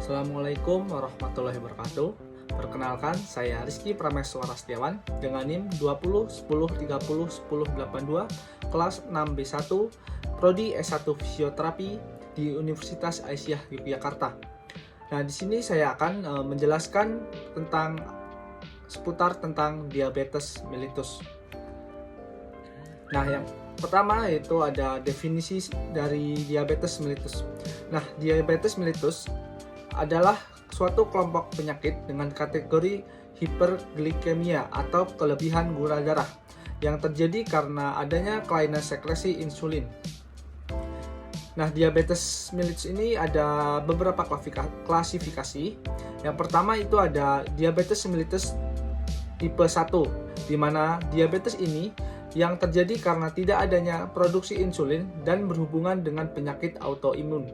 Assalamualaikum warahmatullahi wabarakatuh. Perkenalkan, saya Rizky Prameswara Setiawan dengan NIM 20 10 30 10 82 kelas 6B1 Prodi S1 Fisioterapi di Universitas Aisyah Yogyakarta. Nah, di sini saya akan menjelaskan seputar tentang diabetes mellitus. Nah, yang pertama yaitu ada definisi dari diabetes mellitus. Nah, diabetes mellitus adalah suatu kelompok penyakit dengan kategori hiperglikemia atau kelebihan gula darah yang terjadi karena adanya kelainan sekresi insulin. Nah, diabetes mellitus ini ada beberapa klasifikasi. Yang pertama itu ada diabetes mellitus tipe 1, di mana diabetes ini yang terjadi karena tidak adanya produksi insulin dan berhubungan dengan penyakit autoimun.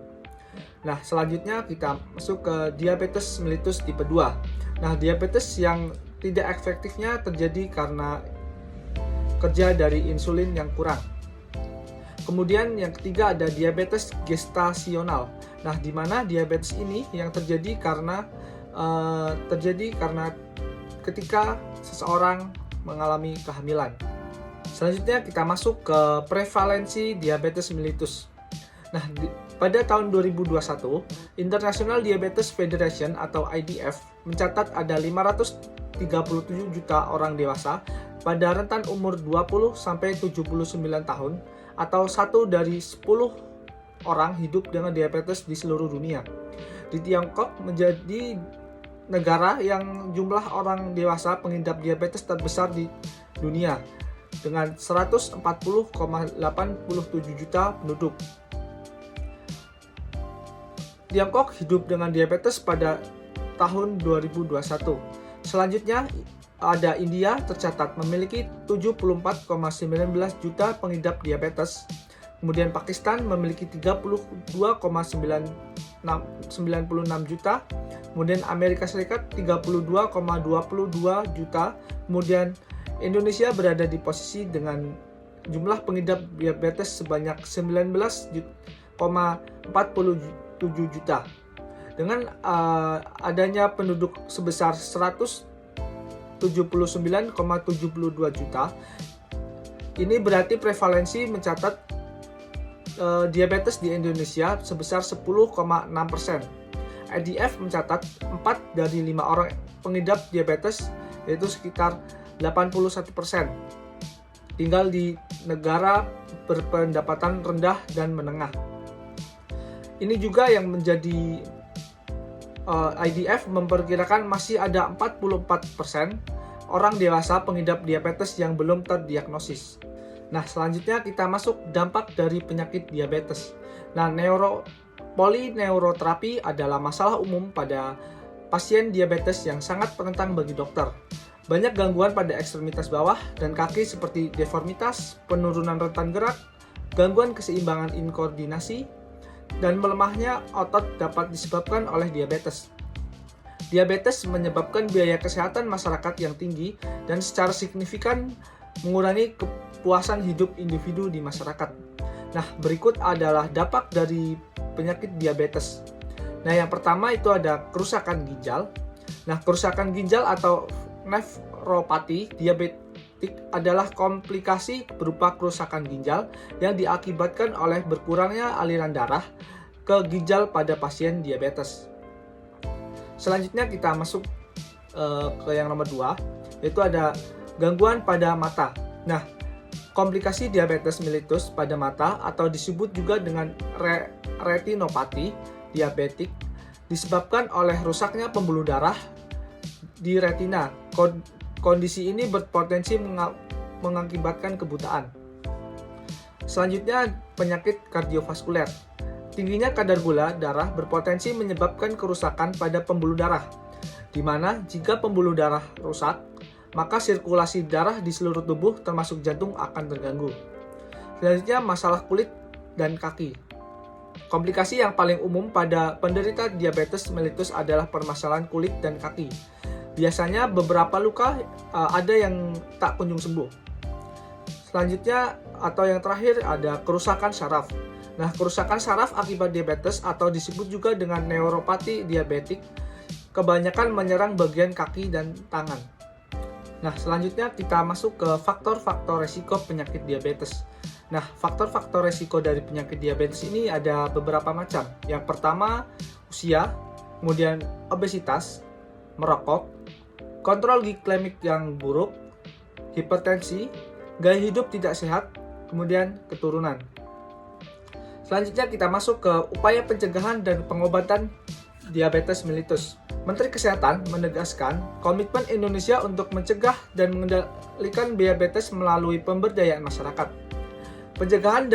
Nah, selanjutnya kita masuk ke diabetes mellitus tipe 2. Nah, diabetes yang tidak efektifnya terjadi karena kerja dari insulin yang kurang. Kemudian yang ketiga ada diabetes gestasional. Nah, di mana diabetes ini yang terjadi karena ketika seseorang mengalami kehamilan. Selanjutnya kita masuk ke prevalensi diabetes mellitus. Nah, pada tahun 2021, International Diabetes Federation atau IDF mencatat ada 537 juta orang dewasa pada rentan umur 20 sampai 79 tahun atau 1 dari 10 orang hidup dengan diabetes di seluruh dunia. Di Tiongkok menjadi negara yang jumlah orang dewasa pengidap diabetes terbesar di dunia dengan 140,87 juta penduduk. Tiongkok hidup dengan diabetes pada tahun 2021. Selanjutnya ada India tercatat memiliki 74,19 juta pengidap diabetes. Kemudian Pakistan memiliki 32,96 juta. Kemudian Amerika Serikat 32,22 juta. Kemudian Indonesia berada di posisi dengan jumlah pengidap diabetes sebanyak 19,47 juta. Dengan adanya penduduk sebesar 179,72 juta, ini berarti prevalensi mencatat diabetes di Indonesia sebesar 10,6%. IDF mencatat 4 dari 5 orang pengidap diabetes, yaitu sekitar 81%. Tinggal di negara berpendapatan rendah dan menengah. Ini juga yang menjadi IDF memperkirakan masih ada 44% orang dewasa pengidap diabetes yang belum terdiagnosis. Nah, selanjutnya kita masuk dampak dari penyakit diabetes. Nah, polineuroterapi adalah masalah umum pada pasien diabetes yang sangat penentang bagi dokter. Banyak gangguan pada ekstremitas bawah dan kaki seperti deformitas, penurunan rentan gerak, gangguan keseimbangan inkoordinasi, dan melemahnya otot dapat disebabkan oleh diabetes. Diabetes menyebabkan biaya kesehatan masyarakat yang tinggi dan secara signifikan mengurangi kepuasan hidup individu di masyarakat. Nah, berikut adalah dampak dari penyakit diabetes. Nah, yang pertama itu ada kerusakan ginjal. Nah, kerusakan ginjal atau nefropati diabetes adalah komplikasi berupa kerusakan ginjal yang diakibatkan oleh berkurangnya aliran darah ke ginjal pada pasien diabetes. Selanjutnya kita masuk ke yang nomor 2, yaitu ada gangguan pada mata. Nah, komplikasi diabetes mellitus pada mata atau disebut juga dengan retinopati diabetik disebabkan oleh rusaknya pembuluh darah di retina. Kondisi ini berpotensi mengakibatkan kebutaan. Selanjutnya, penyakit kardiovaskuler. Tingginya kadar gula darah berpotensi menyebabkan kerusakan pada pembuluh darah, di mana jika pembuluh darah rusak, maka sirkulasi darah di seluruh tubuh termasuk jantung akan terganggu. Selanjutnya, masalah kulit dan kaki. Komplikasi yang paling umum pada penderita diabetes mellitus adalah permasalahan kulit dan kaki. Biasanya beberapa luka ada yang tak kunjung sembuh. Selanjutnya atau yang terakhir ada kerusakan saraf. Nah, kerusakan saraf akibat diabetes atau disebut juga dengan neuropati diabetik kebanyakan menyerang bagian kaki dan tangan. Nah, selanjutnya kita masuk ke faktor-faktor resiko penyakit diabetes. Nah, faktor-faktor resiko dari penyakit diabetes ini ada beberapa macam. Yang pertama, usia, kemudian obesitas, merokok, kontrol glikemik yang buruk, hipertensi, gaya hidup tidak sehat, kemudian keturunan. Selanjutnya kita masuk ke upaya pencegahan dan pengobatan diabetes mellitus. Menteri Kesehatan menegaskan komitmen Indonesia untuk mencegah dan mengendalikan diabetes melalui pemberdayaan masyarakat. Pencegahan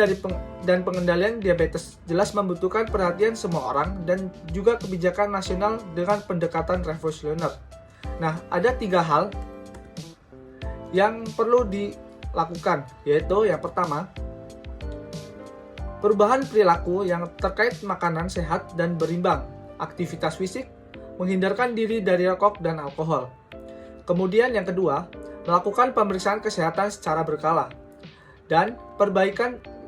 dan pengendalian diabetes jelas membutuhkan perhatian semua orang dan juga kebijakan nasional dengan pendekatan revolusioner. Nah, ada 3 hal yang perlu dilakukan, yaitu yang pertama, perubahan perilaku yang terkait makanan sehat dan berimbang, aktivitas fisik, menghindarkan diri dari rokok dan alkohol. Kemudian yang kedua, melakukan pemeriksaan kesehatan secara berkala. Dan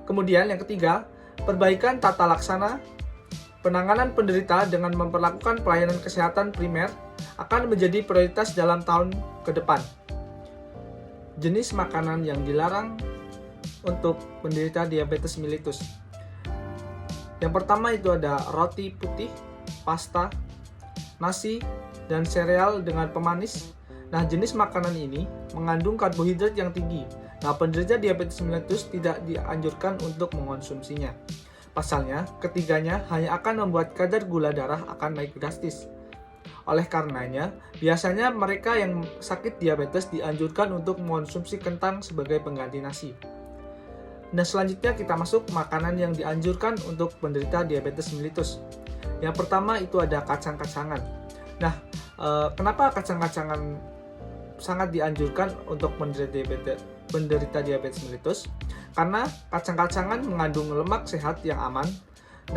kemudian yang ketiga, perbaikan tata laksana, penanganan penderita dengan memperlakukan pelayanan kesehatan primer akan menjadi prioritas dalam tahun ke depan. Jenis makanan yang dilarang untuk penderita diabetes mellitus. Yang pertama itu ada roti putih, pasta, nasi, dan sereal dengan pemanis. Nah, jenis makanan ini mengandung karbohidrat yang tinggi. Nah, penderita diabetes mellitus tidak dianjurkan untuk mengonsumsinya. Pasalnya, ketiganya hanya akan membuat kadar gula darah akan naik drastis. Oleh karenanya, biasanya mereka yang sakit diabetes dianjurkan untuk mengonsumsi kentang sebagai pengganti nasi. Nah, selanjutnya kita masuk makanan yang dianjurkan untuk penderita diabetes mellitus. Yang pertama itu ada kacang-kacangan. Nah, kenapa kacang-kacangan sangat dianjurkan untuk penderita diabetes mellitus? Karena kacang-kacangan mengandung lemak sehat yang aman.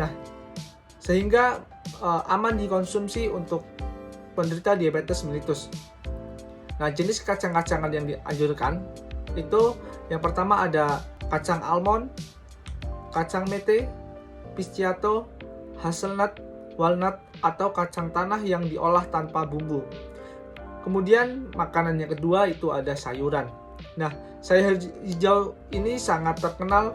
Nah, sehingga aman dikonsumsi untuk penderita diabetes mellitus. Nah, jenis kacang-kacangan yang dianjurkan itu yang pertama ada kacang almond, kacang mete, pistachio, hazelnut, walnut, atau kacang tanah yang diolah tanpa bumbu. Kemudian makanan yang kedua itu ada sayuran. Nah, sayur hijau ini sangat terkenal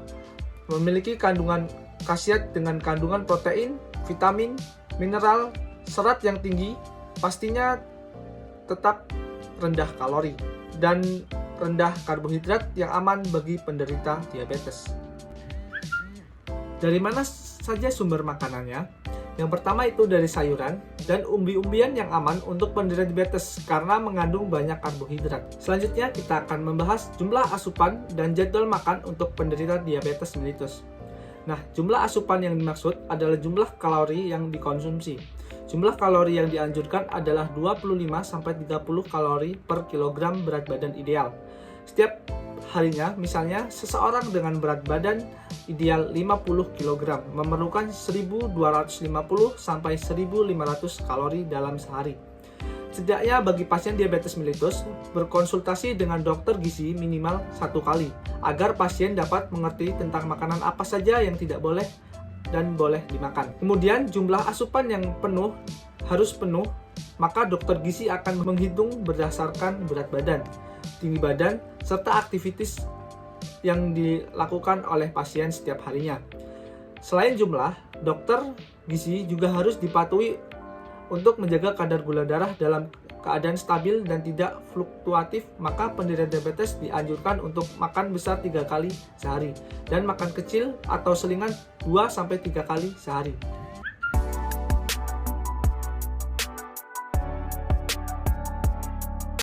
memiliki kandungan khasiat dengan kandungan protein, vitamin, mineral, serat yang tinggi, pastinya tetap rendah kalori dan rendah karbohidrat yang aman bagi penderita diabetes. Dari mana saja sumber makanannya? Yang pertama itu dari sayuran dan umbi-umbian yang aman untuk penderita diabetes karena mengandung banyak karbohidrat. Selanjutnya kita akan membahas jumlah asupan dan jadwal makan untuk penderita diabetes mellitus. Nah, jumlah asupan yang dimaksud adalah jumlah kalori yang dikonsumsi. Jumlah kalori yang dianjurkan adalah 25-30 kalori per kilogram berat badan ideal. Setiap harinya, misalnya seseorang dengan berat badan ideal 50 kg memerlukan 1250 sampai 1500 kalori dalam sehari. Setidaknya bagi pasien diabetes mellitus, berkonsultasi dengan dokter gizi minimal 1 kali agar pasien dapat mengerti tentang makanan apa saja yang tidak boleh dan boleh dimakan. Kemudian jumlah asupan yang harus penuh, maka dokter gizi akan menghitung berdasarkan berat badan, tinggi badan, serta aktivitas yang dilakukan oleh pasien setiap harinya. Selain jumlah, dokter gizi juga harus dipatuhi untuk menjaga kadar gula darah dalam keadaan stabil dan tidak fluktuatif, maka penderita diabetes dianjurkan untuk makan besar 3 kali sehari dan makan kecil atau selingan 2-3 kali sehari.